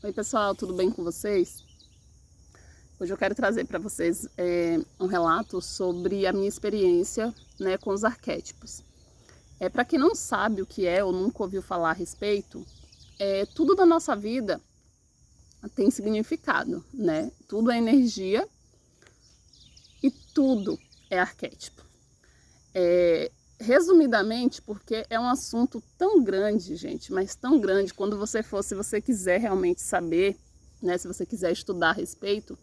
Oi pessoal, tudo bem com vocês? Hoje eu quero trazer para vocês um relato sobre a minha experiência, né, com os arquétipos. Para quem não sabe o que é ou nunca ouviu falar a respeito, tudo da nossa vida tem significado, né? Tudo é energia e tudo é arquétipo. Resumidamente, porque é um assunto tão grande, gente, mas tão grande, se você quiser realmente saber, né, se você quiser estudar a respeito,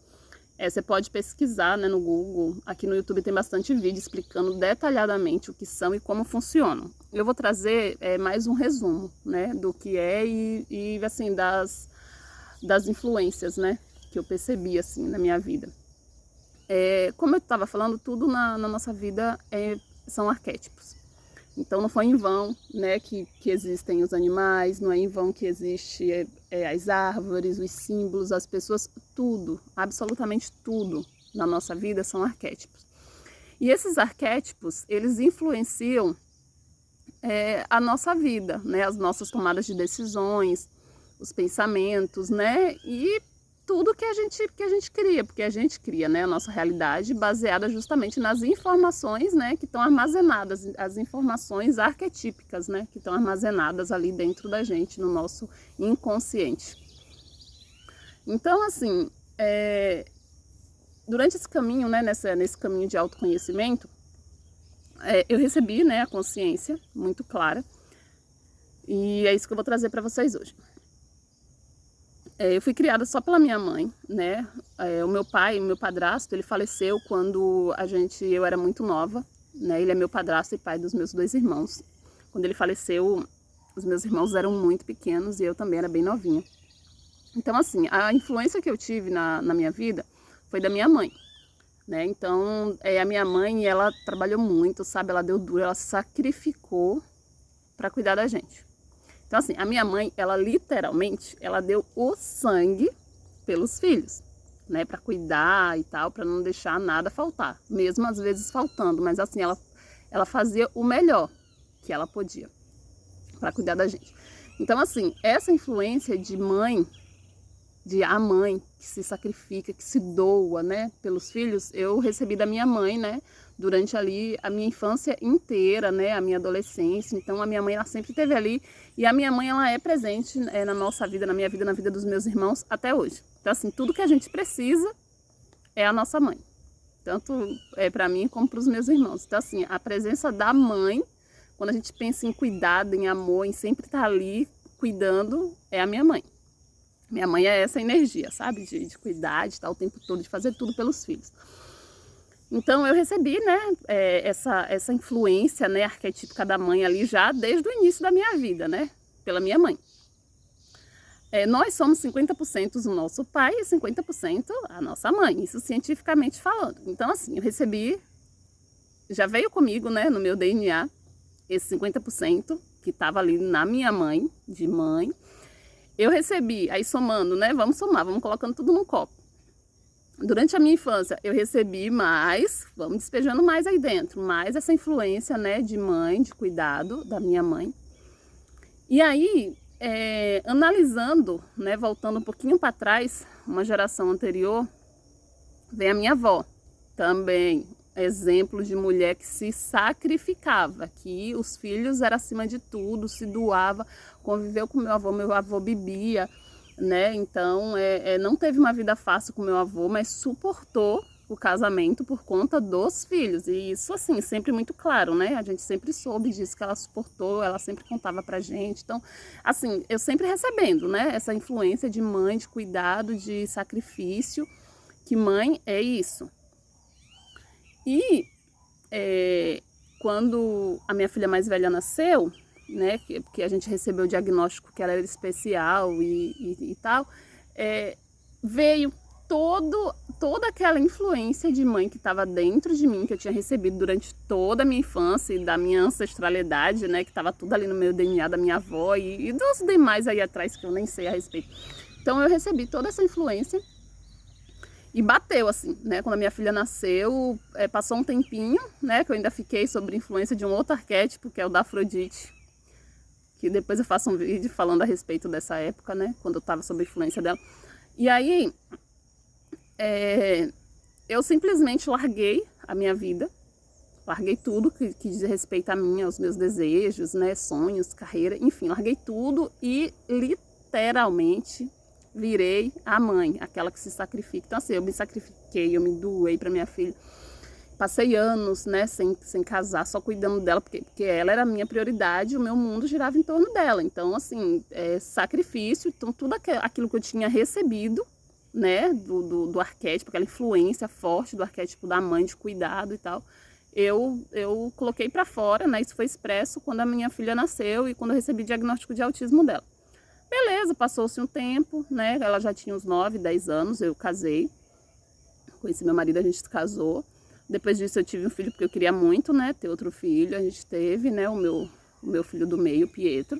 você pode pesquisar, né, no Google. Aqui no YouTube tem bastante vídeo explicando detalhadamente o que são e como funcionam. Eu vou trazer mais um resumo, né, do que é e assim, das influências, né, que eu percebi assim na minha vida. Como eu estava falando, tudo na nossa vida são arquétipos. Então não foi em vão, né, que existem os animais, não é em vão que existe as árvores, os símbolos, as pessoas, tudo, absolutamente tudo na nossa vida são arquétipos. E esses arquétipos, eles influenciam a nossa vida, né, as nossas tomadas de decisões, os pensamentos, né, e tudo que a gente cria, porque a gente cria, né, a nossa realidade baseada justamente nas informações, né, que estão armazenadas, as informações arquetípicas, né, que estão armazenadas ali dentro da gente, no nosso inconsciente. Então, assim, durante esse caminho, né, nesse caminho de autoconhecimento, eu recebi, né, a consciência muito clara, e é isso que eu vou trazer para vocês hoje. Eu fui criada só pela minha mãe, né? O meu pai, meu padrasto, ele faleceu quando eu era muito nova, né? Ele é meu padrasto e pai dos meus 2 irmãos. Quando ele faleceu, os meus irmãos eram muito pequenos e eu também era bem novinha. Então, assim, a influência que eu tive na minha vida foi da minha mãe, né? Então, a minha mãe, ela trabalhou muito, sabe? Ela deu duro, ela se sacrificou para cuidar da gente. Então, assim, a minha mãe, ela literalmente, ela deu o sangue pelos filhos, né? Para cuidar e tal, para não deixar nada faltar. Mesmo às vezes faltando, mas assim, ela fazia o melhor que ela podia para cuidar da gente. Então, assim, essa influência de mãe, de a mãe que se sacrifica, que se doa, né, pelos filhos, eu recebi da minha mãe, né, durante ali a minha infância inteira, né, a minha adolescência. Então a minha mãe, ela sempre esteve ali, e a minha mãe, ela é presente na nossa vida, na minha vida, na vida dos meus irmãos até hoje. Então, assim, tudo que a gente precisa é a nossa mãe, tanto para mim como para os meus irmãos. Então, assim, a presença da mãe, quando a gente pensa em cuidado, em amor, em sempre estar ali cuidando, é a minha mãe. Minha mãe é essa energia, sabe? De cuidar, de estar o tempo todo, de fazer tudo pelos filhos. Então eu recebi, né, essa influência, né, arquetípica da mãe ali já desde o início da minha vida, né? Pela minha mãe. Nós somos 50% o nosso pai e 50% a nossa mãe, isso cientificamente falando. Então, assim, eu recebi, já veio comigo, né, no meu DNA, esse 50% que estava ali na minha mãe, de mãe. Eu recebi, aí somando, né? Vamos somar, vamos colocando tudo num copo. Durante a minha infância, eu recebi mais, vamos despejando mais aí dentro, mais essa influência, né, de mãe, de cuidado da minha mãe. E aí, analisando, né, voltando um pouquinho para trás, uma geração anterior, vem a minha avó, também exemplo de mulher que se sacrificava, que os filhos eram acima de tudo, se doava, conviveu com meu avô bebia, né? Então, não teve uma vida fácil com meu avô, mas suportou o casamento por conta dos filhos. E isso, assim, sempre muito claro, né? A gente sempre soube disso, que ela suportou, ela sempre contava pra gente. Então, assim, eu sempre recebendo, né? Essa influência de mãe, de cuidado, de sacrifício, que mãe é isso. E quando a minha filha mais velha nasceu, né, que a gente recebeu o diagnóstico que ela era especial e tal, veio toda aquela influência de mãe que estava dentro de mim, que eu tinha recebido durante toda a minha infância e da minha ancestralidade, né, que estava tudo ali no meu DNA da minha avó e dos demais aí atrás que eu nem sei a respeito. Então eu recebi toda essa influência. E bateu, assim, né? Quando a minha filha nasceu, passou um tempinho, né? Que eu ainda fiquei sob influência de um outro arquétipo, que é o da Afrodite. que depois eu faço um vídeo falando a respeito dessa época, né, quando eu estava sob a influência dela. E aí, eu simplesmente larguei a minha vida, larguei tudo que diz respeito a mim, aos meus desejos, né, sonhos, carreira, enfim, larguei tudo e literalmente virei a mãe, aquela que se sacrifica. Então assim, eu me sacrifiquei, eu me doei para minha filha. Passei anos, né, sem casar, só cuidando dela, porque ela era a minha prioridade, o meu mundo girava em torno dela. Então assim, sacrifício, então tudo aquilo que eu tinha recebido, né, do arquétipo, aquela influência forte do arquétipo da mãe, de cuidado e tal, eu coloquei para fora, né, isso foi expresso quando a minha filha nasceu e quando eu recebi o diagnóstico de autismo dela. Beleza, passou-se um tempo, né, ela já tinha uns 9, 10 anos, eu casei, conheci meu marido, a gente se casou. Depois disso eu tive um filho porque eu queria muito, né, ter outro filho, a gente teve, né, o meu filho do meio, Pietro.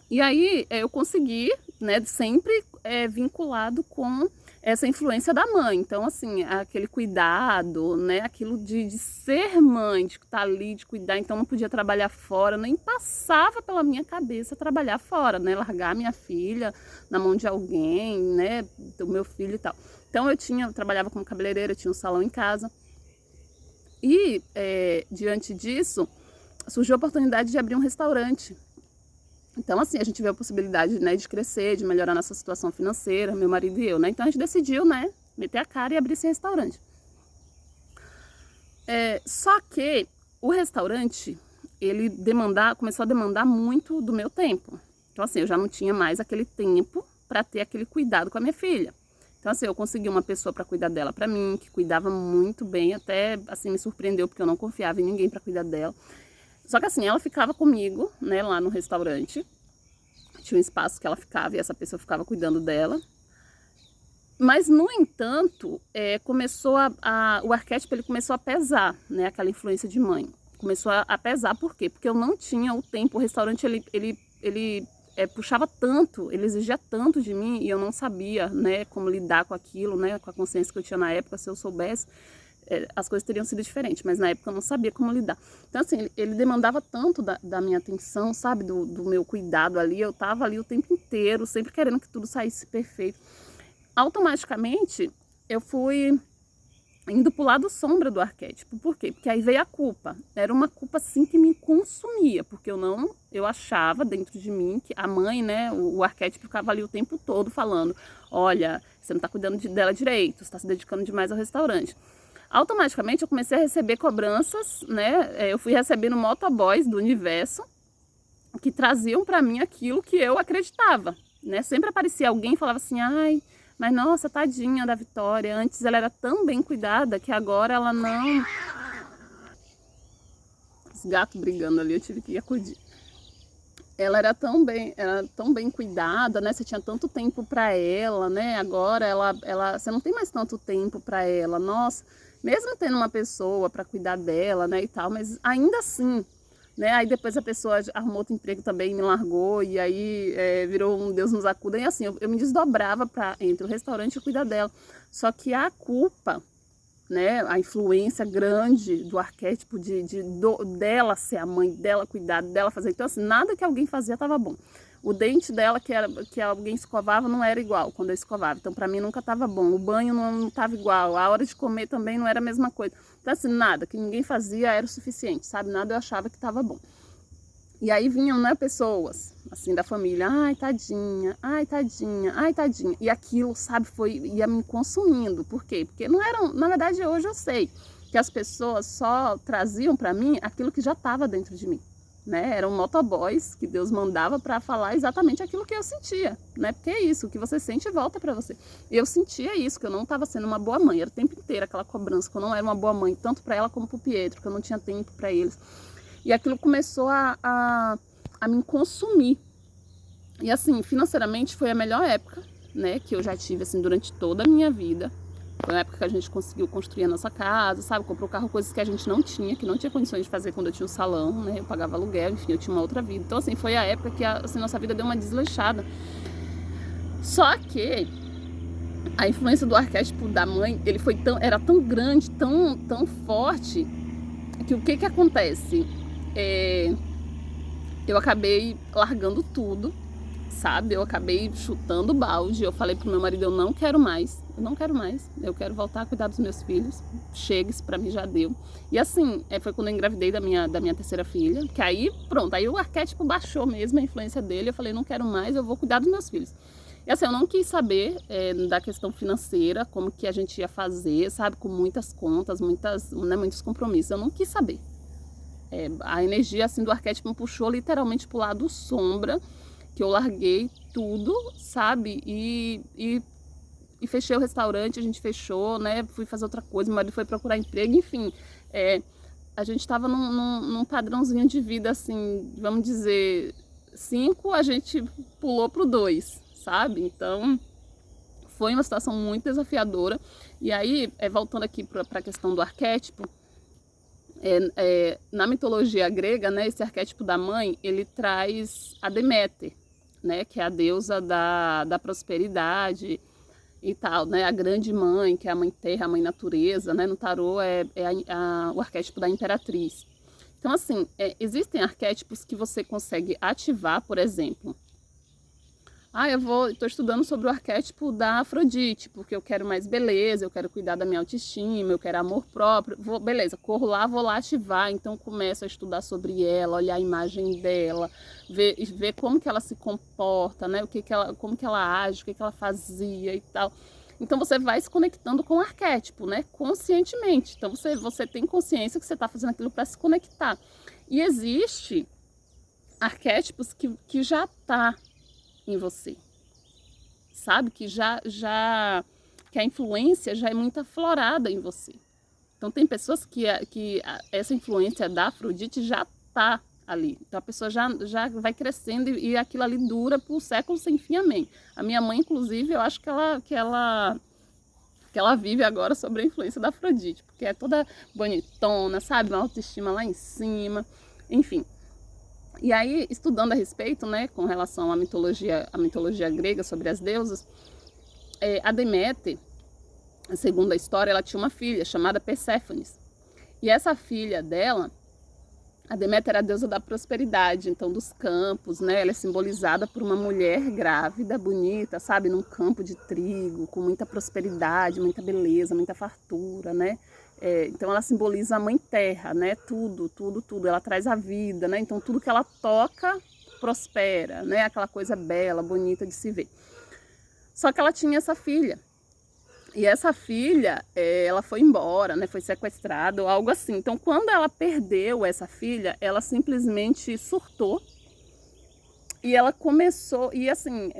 E aí eu consegui, né, sempre vinculado com essa influência da mãe. Então, assim, aquele cuidado, né, aquilo de ser mãe, de estar ali, de cuidar. Então, não podia trabalhar fora, nem passava pela minha cabeça trabalhar fora, né, largar minha filha na mão de alguém, né, do meu filho e tal. Então, eu trabalhava como cabeleireira, eu tinha um salão em casa. E, diante disso, surgiu a oportunidade de abrir um restaurante. Então, assim, a gente vê a possibilidade, né, de crescer, de melhorar nossa situação financeira, meu marido e eu, né? Então, a gente decidiu, né, meter a cara e abrir esse restaurante. Só que o restaurante, ele começou a demandar muito do meu tempo. Então, assim, eu já não tinha mais aquele tempo para ter aquele cuidado com a minha filha. Então, assim, eu consegui uma pessoa para cuidar dela para mim, que cuidava muito bem, até, assim, me surpreendeu, porque eu não confiava em ninguém para cuidar dela. Só que assim, ela ficava comigo, né, lá no restaurante. Tinha um espaço que ela ficava e essa pessoa ficava cuidando dela. Mas, no entanto, começou o arquétipo ele começou a pesar, né, aquela influência de mãe. Começou a pesar, por quê? Porque eu não tinha o tempo, o restaurante ele puxava tanto, ele exigia tanto de mim e eu não sabia, né, como lidar com aquilo, né, com a consciência que eu tinha na época. Se eu soubesse, as coisas teriam sido diferentes, mas na época eu não sabia como lidar. Então, assim, ele demandava tanto da minha atenção, sabe, do meu cuidado ali. Eu tava ali o tempo inteiro, sempre querendo que tudo saísse perfeito. Automaticamente, eu fui indo pro lado sombra do arquétipo. Por quê? Porque aí veio a culpa. Era uma culpa, assim, que me consumia, porque eu achava dentro de mim que a mãe, né, o arquétipo ficava ali o tempo todo falando: olha, você não tá cuidando dela direito, você tá se dedicando demais ao restaurante. Automaticamente eu comecei a receber cobranças, né? Eu fui recebendo motoboys do universo que traziam para mim aquilo que eu acreditava, né? Sempre aparecia alguém e falava assim: ai, mas nossa, tadinha da Vitória, antes ela era tão bem cuidada que agora ela não... Os gatos brigando ali, eu tive que acudir. Ela era tão bem cuidada, né? Você tinha tanto tempo para ela, né? Agora você não tem mais tanto tempo para ela. Nossa, mesmo tendo uma pessoa para cuidar dela, né, e tal, mas ainda assim, né? Aí depois a pessoa arrumou outro emprego também, me largou e aí virou um Deus nos acuda. E assim, eu me desdobrava entre o restaurante e cuidar dela. Só que a culpa, né, a influência grande do arquétipo dela ser a mãe, dela cuidar, dela fazer. Então, assim, nada que alguém fazia estava bom. O dente dela, que alguém escovava, não era igual quando eu escovava. Então, para mim, nunca estava bom. O banho não estava igual. A hora de comer também não era a mesma coisa. Então, assim, nada que ninguém fazia era o suficiente, sabe? Nada eu achava que estava bom. E aí vinham, né, pessoas, assim, da família: ai, tadinha, ai, tadinha, ai, tadinha. E aquilo, sabe, ia me consumindo. Por quê? Porque não eram... Na verdade, hoje eu sei que as pessoas só traziam para mim aquilo que já estava dentro de mim, né? Eram motoboys que Deus mandava para falar exatamente aquilo que eu sentia, né? Porque é isso, o que você sente volta para você. Eu sentia isso, que eu não estava sendo uma boa mãe. Era o tempo inteiro aquela cobrança, que eu não era uma boa mãe, tanto para ela como para o Pietro, que eu não tinha tempo para eles. E aquilo começou a me consumir. E assim, financeiramente foi a melhor época, né, que eu já tive, assim, durante toda a minha vida. Foi a época que a gente conseguiu construir a nossa casa, sabe? Comprou carro, coisas que a gente não tinha, que não tinha condições de fazer quando eu tinha um salão, né? Eu pagava aluguel, enfim, eu tinha uma outra vida. Então, assim, foi a época que assim, nossa vida deu uma desleixada. Só que a influência do arquétipo da mãe, era tão grande, tão forte, que o que acontece? eu acabei largando tudo, sabe? Eu acabei chutando o balde. Eu falei pro meu marido, eu não quero mais, eu quero voltar a cuidar dos meus filhos, chega, isso pra mim já deu. E assim, foi quando eu engravidei da minha terceira filha, que aí, pronto, aí o arquétipo baixou mesmo, a influência dele. Eu falei, não quero mais, eu vou cuidar dos meus filhos. E assim, eu não quis saber da questão financeira, como que a gente ia fazer, sabe? Com muitas contas, muitos compromissos, eu não quis saber. A energia assim do arquétipo me puxou literalmente pro lado sombra, que eu larguei tudo, sabe? E fechei o restaurante, a gente fechou, né? Fui fazer outra coisa, meu marido foi procurar emprego, enfim. A gente estava num padrãozinho de vida, assim, vamos dizer, 5, a gente pulou pro 2, sabe? Então, foi uma situação muito desafiadora. E aí, voltando aqui para a questão do arquétipo, na mitologia grega, né, esse arquétipo da mãe, ele traz a Deméter, né, que é a deusa da prosperidade e tal, né, a grande mãe, que é a mãe terra, a mãe natureza, né, no tarô o arquétipo da imperatriz. Então, assim, existem arquétipos que você consegue ativar, por exemplo. Estou estudando sobre o arquétipo da Afrodite, porque eu quero mais beleza, eu quero cuidar da minha autoestima, eu quero amor próprio. Beleza, corro lá, vou lá ativar, então começo a estudar sobre ela, olhar a imagem dela, ver como que ela se comporta, né? Como que ela age, o que ela fazia e tal. Então você vai se conectando com o arquétipo, né? Conscientemente. Então você tem consciência que você está fazendo aquilo para se conectar. E existe arquétipos que já tá em você, sabe? Que que a influência já é muito aflorada em você. Então tem pessoas que essa influência da Afrodite já tá ali. Então a pessoa já vai crescendo e aquilo ali dura por séculos sem fim, amém. A minha mãe, inclusive, eu acho que ela vive agora sobre a influência da Afrodite, porque é toda bonitona, sabe? Uma autoestima lá em cima, enfim. E aí, estudando a respeito, né, com relação à mitologia grega sobre as deusas, a Deméter, segundo a história, ela tinha uma filha chamada Perséfones. E essa filha dela, a Deméter era a deusa da prosperidade, então dos campos, né? Ela é simbolizada por uma mulher grávida, bonita, sabe? Num campo de trigo, com muita prosperidade, muita beleza, muita fartura, né? Então ela simboliza a mãe terra, né? Tudo. Ela traz a vida, né? Então tudo que ela toca prospera, né? Aquela coisa bela, bonita de se ver. Só que ela tinha essa filha. E essa filha, ela foi embora, né? Foi sequestrada ou algo assim. Então quando ela perdeu essa filha, ela simplesmente surtou. E ela começou, e assim,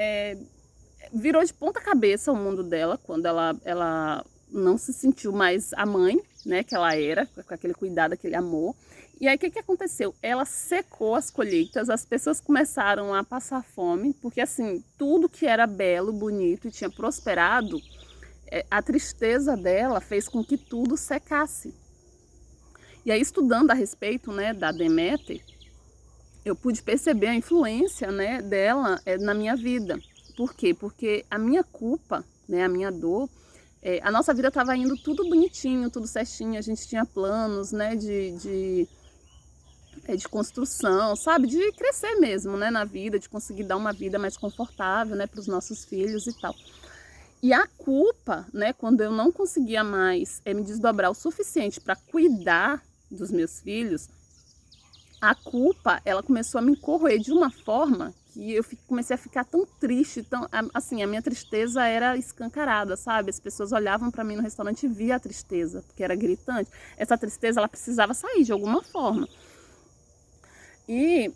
virou de ponta cabeça o mundo dela, quando ela não se sentiu mais a mãe, né, que ela era, com aquele cuidado, aquele amor. E aí o que aconteceu? Ela secou as colheitas, as pessoas começaram a passar fome, porque assim, tudo que era belo, bonito e tinha prosperado, a tristeza dela fez com que tudo secasse. E aí, estudando a respeito, né, da Deméter, eu pude perceber a influência, né, dela na minha vida. Por quê? Porque a minha culpa, né, a minha dor, a nossa vida estava indo tudo bonitinho, tudo certinho, a gente tinha planos, né, de construção, sabe, de crescer mesmo, né, na vida, de conseguir dar uma vida mais confortável, né, para os nossos filhos e tal. E a culpa, né, quando eu não conseguia mais me desdobrar o suficiente para cuidar dos meus filhos, a culpa, ela começou a me corroer de uma forma que eu comecei a ficar tão triste, tão, assim, a minha tristeza era escancarada, sabe? As pessoas olhavam para mim no restaurante e via a tristeza, porque era gritante. Essa tristeza, ela precisava sair de alguma forma. E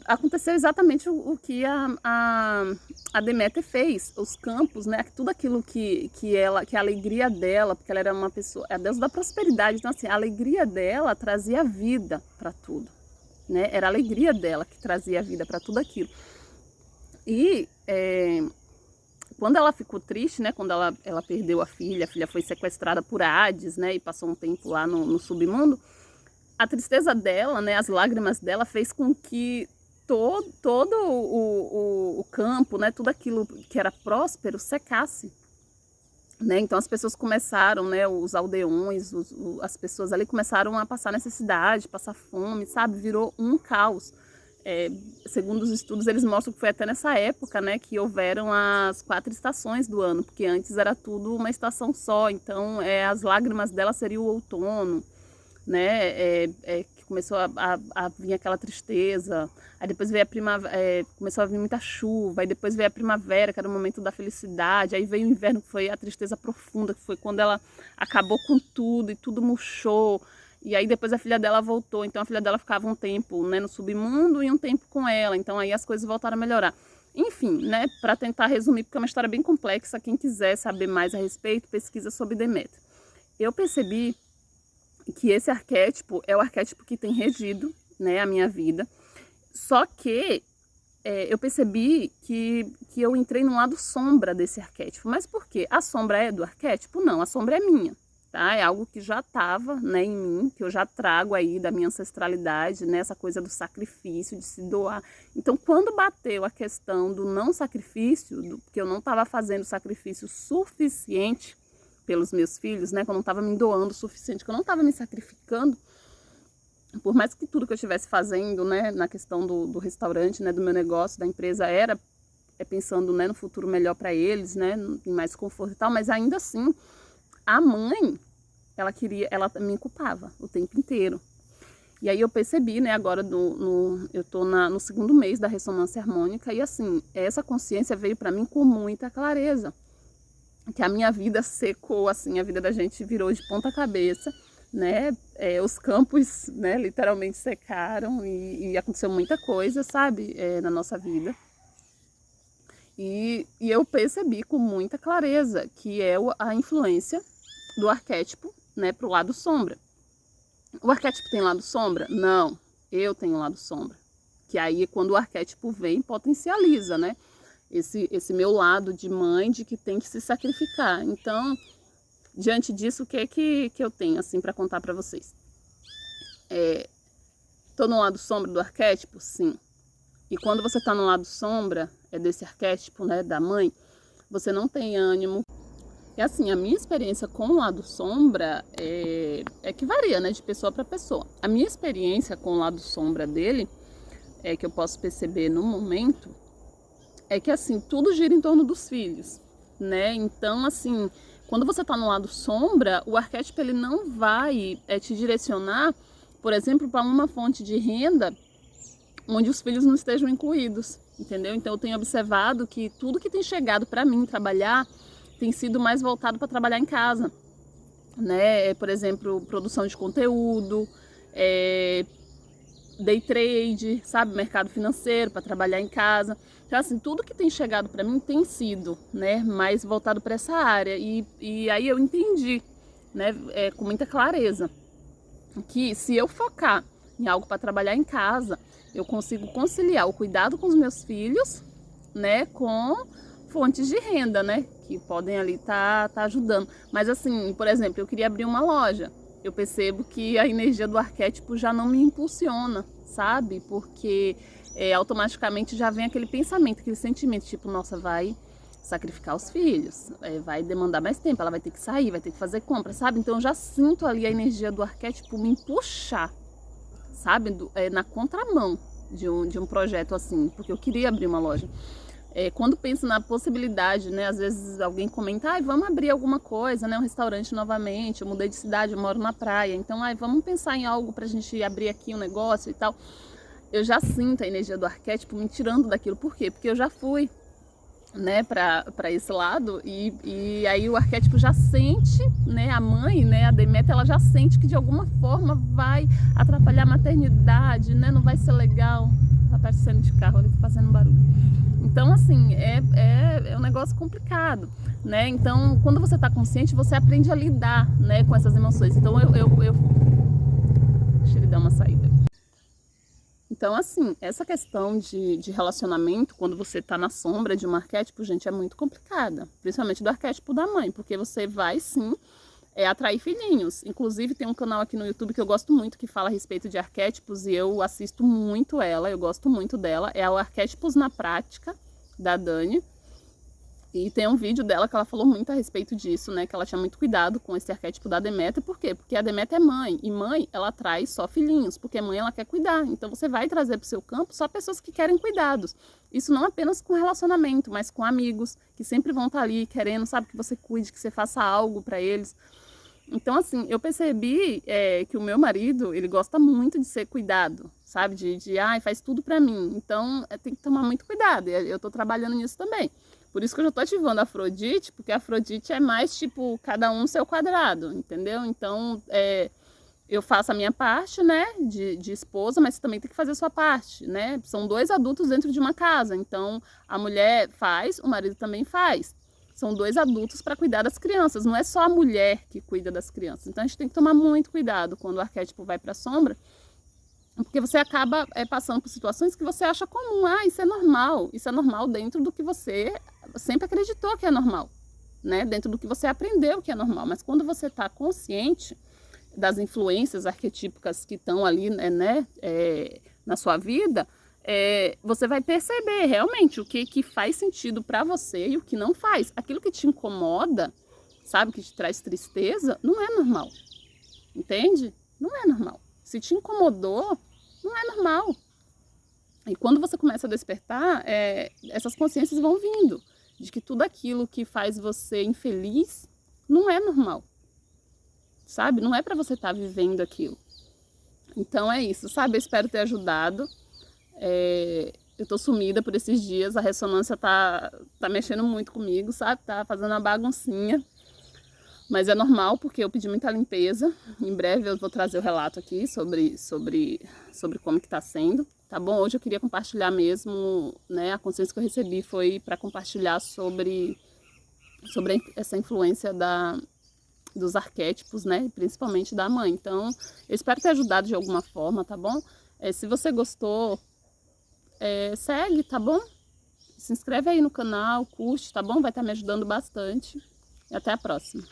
aconteceu exatamente o que a Deméter fez. Os campos, né, tudo aquilo que a alegria dela, porque ela era uma pessoa, a deusa da prosperidade, então assim, a alegria dela trazia vida para tudo, né? Era a alegria dela que trazia vida para tudo aquilo. E quando ela ficou triste, né, quando ela perdeu a filha foi sequestrada por Hades, né, e passou um tempo lá no submundo, a tristeza dela, né, as lágrimas dela fez com que todo o campo, né, tudo aquilo que era próspero secasse, né? Então as pessoas começaram, né, os aldeões, as pessoas ali começaram a passar necessidade, passar fome, sabe? Virou um caos. segundo os estudos, eles mostram que foi até nessa época, né, que houveram as 4 estações do ano, porque antes era tudo uma estação só, então as lágrimas dela seriam o outono, né, que começou a vir aquela tristeza, aí depois veio a primavera, começou a vir muita chuva, aí depois veio a primavera, que era o momento da felicidade, aí veio o inverno, que foi a tristeza profunda, que foi quando ela acabou com tudo e tudo murchou. E aí depois a filha dela voltou, então a filha dela ficava um tempo, né, no submundo e um tempo com ela, então aí as coisas voltaram a melhorar. Enfim, né, para tentar resumir, porque é uma história bem complexa, quem quiser saber mais a respeito, pesquisa sobre Deméter. Eu percebi que esse arquétipo é o arquétipo que tem regido, né, a minha vida, só que eu percebi que eu entrei no lado sombra desse arquétipo. Mas por quê? A sombra é do arquétipo? Não, a sombra é minha. Tá? É algo que já estava, né, em mim, que eu já trago aí da minha ancestralidade, né, essa coisa do sacrifício, de se doar. Então, quando bateu a questão do não sacrifício, que eu não estava fazendo sacrifício suficiente pelos meus filhos, né, que eu não estava me doando o suficiente, que eu não estava me sacrificando, por mais que tudo que eu estivesse fazendo, né, na questão do restaurante, né, do meu negócio, da empresa, era pensando, né, no futuro melhor para eles, né, em mais conforto e tal, mas ainda assim, a mãe, ela me culpava o tempo inteiro. E aí eu percebi, né, agora eu tô no 2º mês da ressonância harmônica, e assim, essa consciência veio para mim com muita clareza, que a minha vida secou, assim, a vida da gente virou de ponta cabeça, né, os campos, né, literalmente secaram e aconteceu muita coisa, sabe, na nossa vida. E eu percebi com muita clareza que é a influência do arquétipo, né, para o lado sombra. O arquétipo tem lado sombra? Não, eu tenho lado sombra. Que aí, quando o arquétipo vem, potencializa, né? Esse meu lado de mãe, de que tem que se sacrificar. Então, diante disso, o que eu tenho, assim, para contar para vocês? Tô no lado sombra do arquétipo? Sim. E quando você tá no lado sombra, desse arquétipo, né, da mãe, você não tem ânimo. E assim, a minha experiência com o lado sombra é que varia, né, de pessoa para pessoa. A minha experiência com o lado sombra dele, que eu posso perceber no momento, é que assim, tudo gira em torno dos filhos, né? Então, assim, quando você tá no lado sombra, o arquétipo ele não vai te direcionar, por exemplo, para uma fonte de renda onde os filhos não estejam incluídos, entendeu? Então eu tenho observado que tudo que tem chegado para mim trabalhar tem sido mais voltado para trabalhar em casa, né? Por exemplo, produção de conteúdo, day trade, sabe? Mercado financeiro, para trabalhar em casa. Então, assim, tudo que tem chegado para mim tem sido, né, mais voltado para essa área. E aí eu entendi, né, com muita clareza, que se eu focar em algo para trabalhar em casa, eu consigo conciliar o cuidado com os meus filhos, né, com fontes de renda, né, que podem ali tá ajudando. Mas assim, por exemplo, eu queria abrir uma loja. Eu percebo que a energia do arquétipo já não me impulsiona, sabe? Porque automaticamente já vem aquele pensamento, aquele sentimento, tipo, nossa, vai sacrificar os filhos, vai demandar mais tempo, ela vai ter que sair, vai ter que fazer compra, sabe? Então eu já sinto ali a energia do arquétipo me puxar, sabe? Na contramão de um projeto assim, porque eu queria abrir uma loja. Quando penso na possibilidade, né, às vezes alguém comenta, vamos abrir alguma coisa, né, um restaurante novamente, eu mudei de cidade, eu moro na praia, então, vamos pensar em algo pra gente abrir aqui um negócio e tal. Eu já sinto a energia do arquétipo me tirando daquilo. Por quê? Porque eu já fui, né, pra esse lado e aí o arquétipo já sente, né, a mãe, né, a Deméter, ela já sente que de alguma forma vai atrapalhar a maternidade, né, não vai ser legal. Tá aparecendo de carro ali, tá fazendo barulho. Então, assim, é um negócio complicado, né? Então, quando você tá consciente, você aprende a lidar, né, com essas emoções. Então, deixa ele dar uma saída. Então, assim, essa questão de relacionamento, quando você tá na sombra de um arquétipo, gente, é muito complicada. Principalmente do arquétipo da mãe, porque você vai, sim, atrair filhinhos. Inclusive, tem um canal aqui no YouTube que eu gosto muito, que fala a respeito de arquétipos, e eu assisto muito ela, eu gosto muito dela. É o Arquétipos na Prática, da Dani. E tem um vídeo dela que ela falou muito a respeito disso, né? Que ela tinha muito cuidado com esse arquétipo da Deméter. Por quê? Porque a Deméter é mãe. E mãe, ela traz só filhinhos. Porque mãe, ela quer cuidar. Então, você vai trazer para o seu campo só pessoas que querem cuidados. Isso não apenas com relacionamento, mas com amigos. Que sempre vão estar ali querendo, sabe? Que você cuide, que você faça algo para eles. Então, assim, eu percebi que o meu marido, ele gosta muito de ser cuidado, sabe? Ai, faz tudo para mim. Então, tem que tomar muito cuidado. E eu tô trabalhando nisso também. Por isso que eu já tô ativando a Afrodite, porque a Afrodite é mais tipo, cada um no seu quadrado, entendeu? Então, eu faço a minha parte, né, de esposa, mas você também tem que fazer a sua parte, né? São 2 adultos dentro de uma casa, então a mulher faz, o marido também faz. São 2 adultos para cuidar das crianças, não é só a mulher que cuida das crianças. Então a gente tem que tomar muito cuidado quando o arquétipo vai para a sombra, porque você acaba passando por situações que você acha comum. Ah, isso é normal dentro do que você sempre acreditou que é normal, né? Dentro do que você aprendeu que é normal. Mas quando você está consciente das influências arquetípicas que estão ali, né, na sua vida, você vai perceber realmente o que faz sentido para você e o que não faz. Aquilo que te incomoda, sabe, que te traz tristeza, não é normal, entende? Não é normal. Se te incomodou, não é normal. E quando você começa a despertar, essas consciências vão vindo de que tudo aquilo que faz você infeliz não é normal, sabe? Não é para você estar vivendo aquilo. Então é isso, sabe? Eu espero ter ajudado. Eu tô sumida por esses dias, a ressonância tá mexendo muito comigo, sabe? Tá fazendo uma baguncinha. Mas é normal, porque eu pedi muita limpeza. Em breve eu vou trazer o relato aqui sobre como que tá sendo, tá bom? Hoje eu queria compartilhar mesmo, né? A consciência que eu recebi foi para compartilhar sobre essa influência dos arquétipos, né? Principalmente da mãe. Então, eu espero ter ajudado de alguma forma, tá bom? Se você gostou, segue, tá bom? Se inscreve aí no canal, curte, tá bom? Vai estar me ajudando bastante. E até a próxima.